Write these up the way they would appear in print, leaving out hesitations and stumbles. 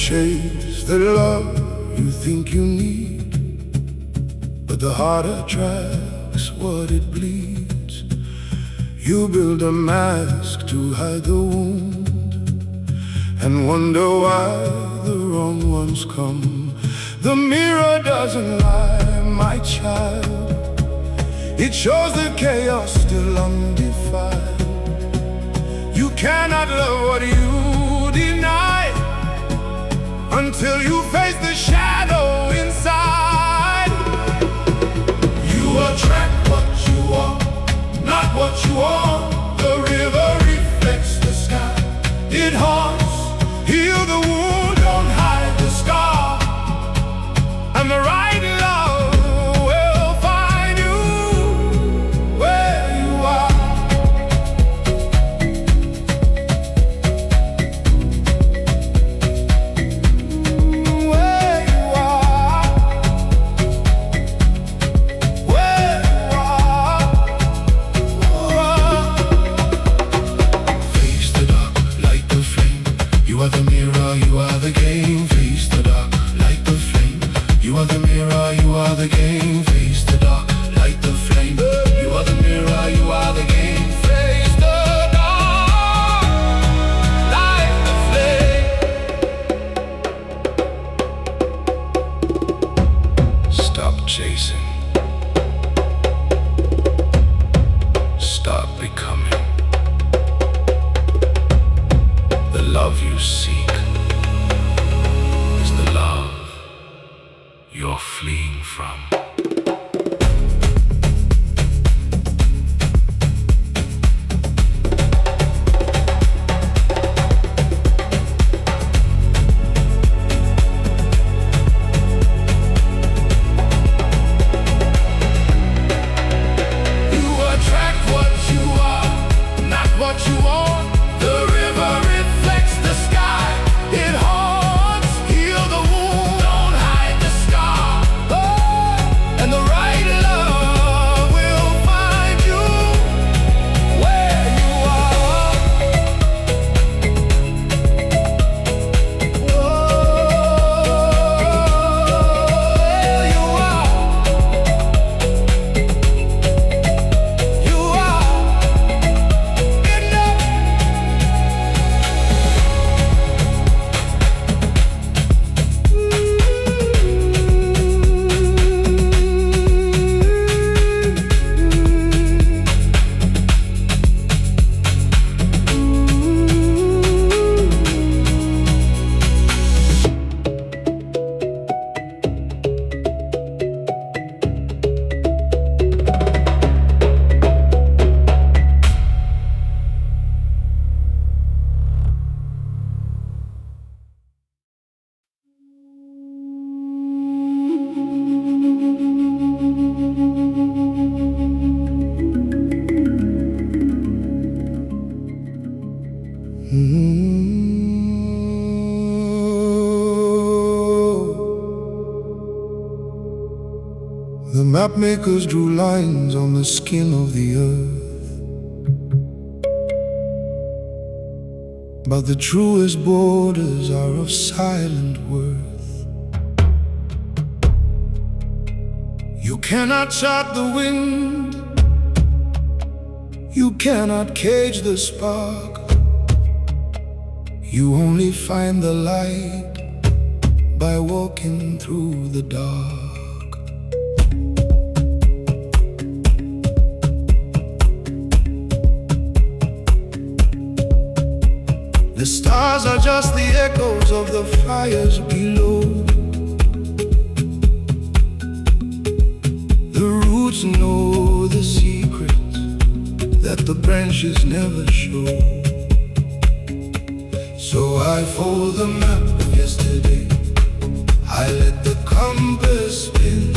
chase the love you think you need, but the heart attracts what it bleeds. You build a mask to hide the wound and wonder why the wrong ones come. The mirror doesn't lie, my child. It shows the chaos still undefiled. You cannot love what you deny until you face the shadow inside. You attract what you want, not what you want. The river reflects the sky. It haunts. Heal the wound, don't hide the scar, and the right love will find you where you are. Where you are. Where you are. Face the dark, light the flame. You are the mirror, you are the game. Face the dark, light the flame. You are the mirror, you are the game. Face the dark, light the flame. You are the mirror, you are the game. Face the dark, light the flame. Stop chasing. Stop becoming. The love you seek is the love you're fleeing from. You attract what you are, not what you want. The river reflects the sky. It haunts. Heal the wound, don't hide the scar. Oh, and the right love will find you where you are. Oh, where you are. You are enough. The map makers drew lines on the skin of the earth, but the truest borders are of silent worth. You cannot chart the wind, you cannot cage the spark. You only find the light by walking through the dark. The stars are just the echoes of the fires below. The roots know the secrets that the branches never show. So I fold the map of yesterday, I let the compass spin.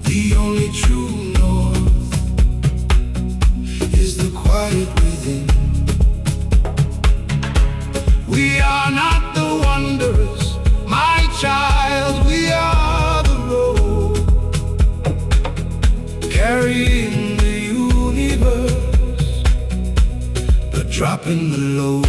The only true north is the quiet within. We are not the wanderers, my child, we are the road, carrying the universe, but dropping the load.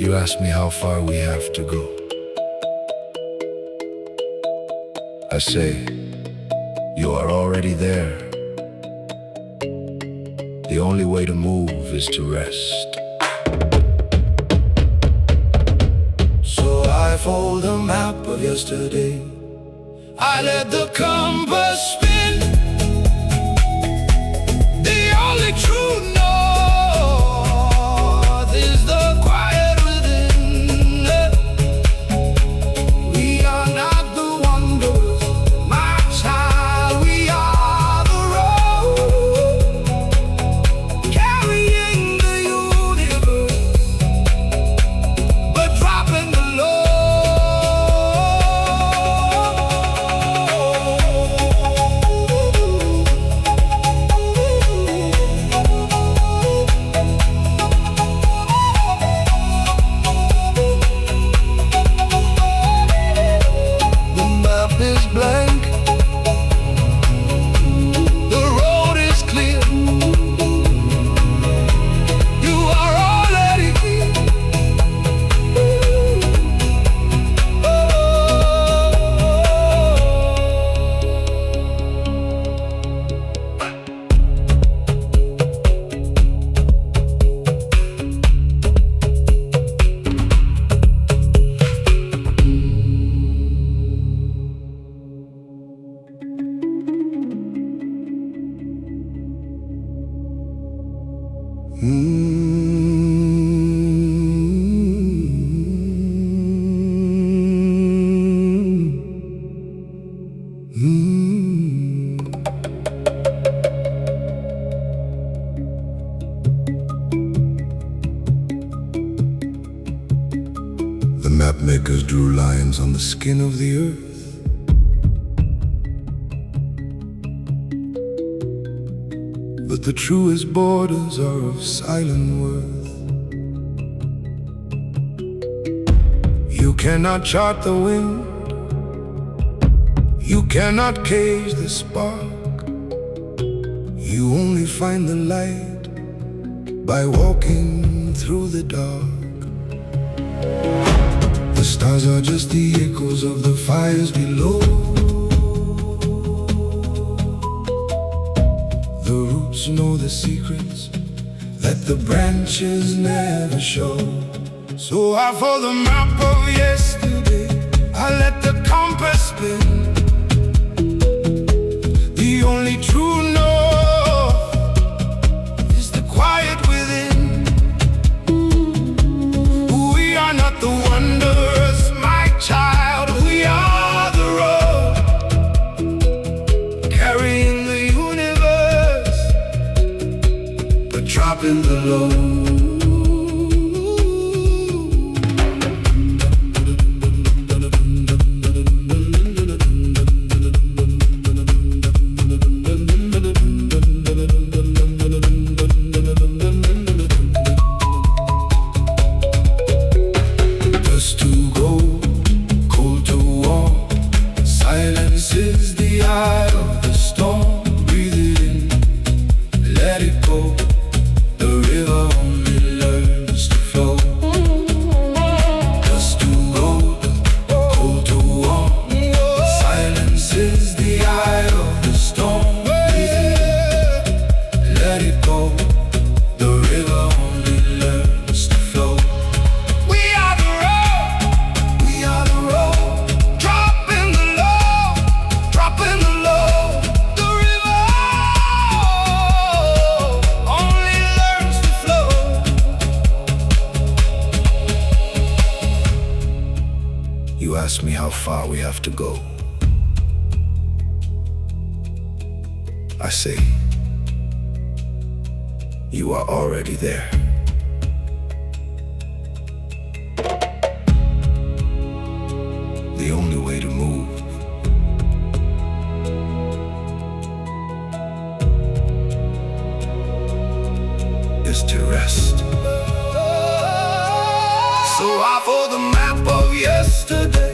You ask me how far we have to go. I say, you are already there. The only way to move is to rest. So I fold a map of yesterday. I let the compass spin. The only true north is the quiet within. We are not the wanderers, my child. We are the road, carrying the universe, but dropping the load. The map is blank, the road is clear. You are already here. The map makers drew lines on the skin of the earth. But the truest borders are of silent worth. You cannot chart the wind, you cannot cage the spark. You only find the light by walking through the dark. The stars are just the echoes of the fires below. The roots know the secrets that the branches never show. So I follow the map of yesterday. I let the compass spin. The only true north is the quiet within. We are not the wanderers, my child. We are the road, carrying the universe, but dropping the load. Dust to gold, cold to warm. Silence is the eye of the storm. Breathe it in, let it go. The river only learns to flow. Dust to gold, cold to warm. Silence is the eye of the storm. Breathe it in, let it go. The river only learns to flow. We are the road, dropping the low, dropping the low. The river only learns to flow. You ask me how far we have to go. I say, you are already there. The only way to move is to rest. So I follow the map of yesterday.